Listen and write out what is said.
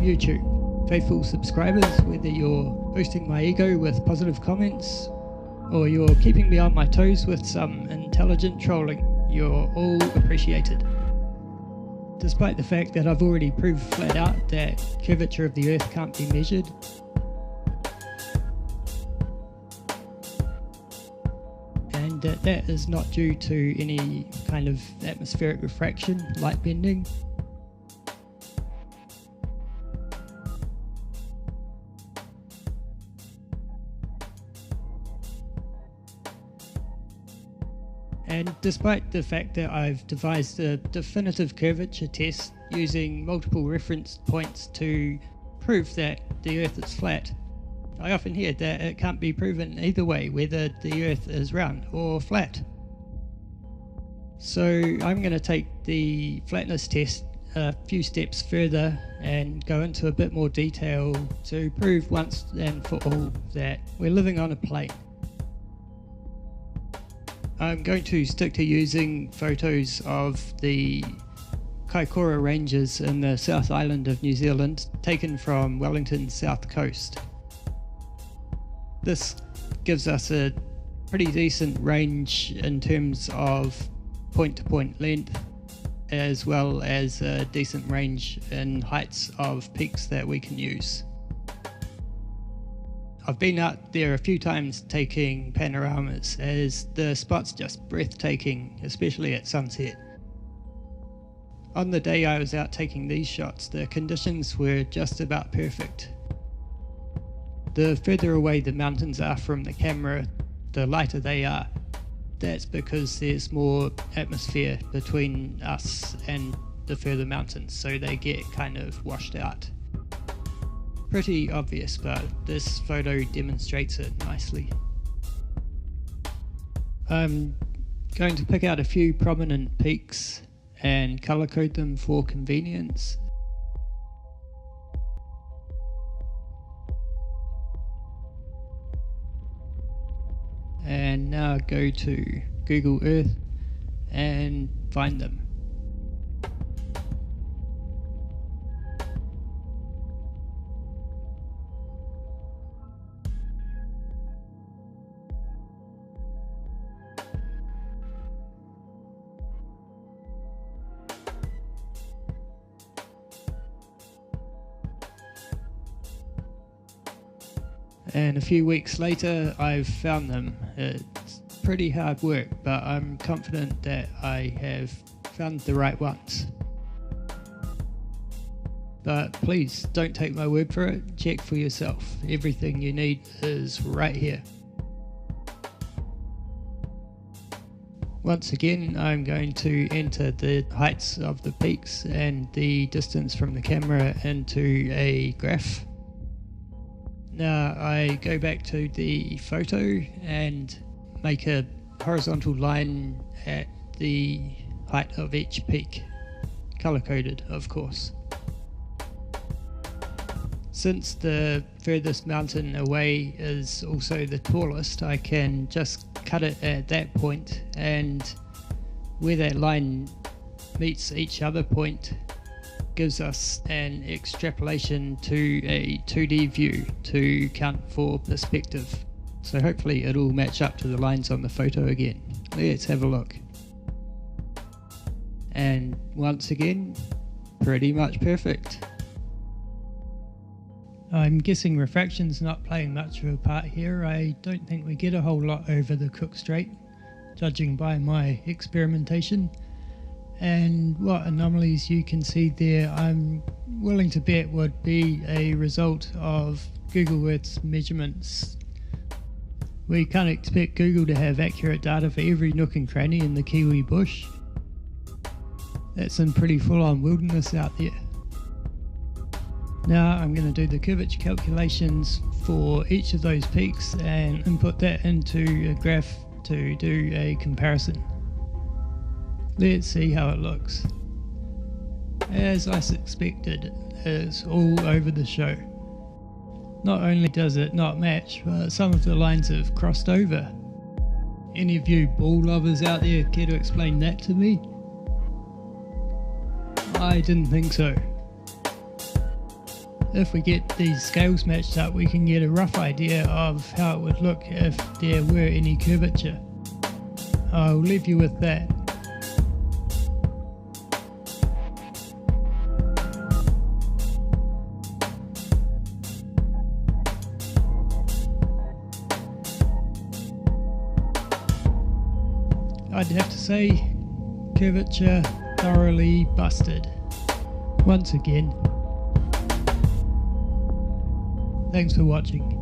YouTube. Faithful subscribers, whether you're boosting my ego with positive comments or you're keeping me on my toes with some intelligent trolling, you're all appreciated. Despite the fact that I've already proved flat out that curvature of the Earth can't be measured, and that is not due to any kind of atmospheric refraction, light bending. And despite the fact that I've devised a definitive curvature test using multiple reference points to prove that the Earth is flat, I often hear that it can't be proven either way, whether the Earth is round or flat. So I'm going to take the flatness test a few steps further and go into a bit more detail to prove once and for all that we're living on a plane. I'm going to stick to using photos of the Kaikoura Ranges in the South Island of New Zealand, taken from Wellington's south coast. This gives us a pretty decent range in terms of point-to-point length, as well as a decent range in heights of peaks that we can use. I've been out there a few times taking panoramas, as the spot's just breathtaking, especially at sunset. On the day I was out taking these shots, the conditions were just about perfect. The further away the mountains are from the camera, the lighter they are. That's because there's more atmosphere between us and the further mountains, so they get kind of washed out. Pretty obvious, but this photo demonstrates it nicely. I'm going to pick out a few prominent peaks and color code them for convenience. And now go to Google Earth and find them. And a few weeks later I've found them. It's pretty hard work, but I'm confident that I have found the right ones. But please don't take my word for it, check for yourself. Everything you need is right here. Once again, I'm going to enter the heights of the peaks and the distance from the camera into a graph. Now I go back to the photo and make a horizontal line at the height of each peak, color coded of course. Since the furthest mountain away is also the tallest, I can just cut it at that point, and where that line meets each other point gives us an extrapolation to a 2D view to count for perspective. So hopefully it'll match up to the lines on the photo again. Let's have a look. And once again, pretty much perfect. I'm guessing refraction's not playing much of a part here. I don't think we get a whole lot over the Cook Strait, judging by my experimentation. And what anomalies you can see there, I'm willing to bet would be a result of Google Earth's measurements. We can't expect Google to have accurate data for every nook and cranny in the Kiwi bush. That's some pretty full-on wilderness out there. Now I'm going to do the curvature calculations for each of those peaks and input that into a graph to do a comparison. Let's see how it looks. As I suspected, it's all over the show. Not only does it not match, but some of the lines have crossed over. Any of you ball lovers out there care to explain that to me? I didn't think so. If we get these scales matched up, we can get a rough idea of how it would look if there were any curvature. I'll leave you with that. I'd have to say, curvature thoroughly busted. Once again. Thanks for watching.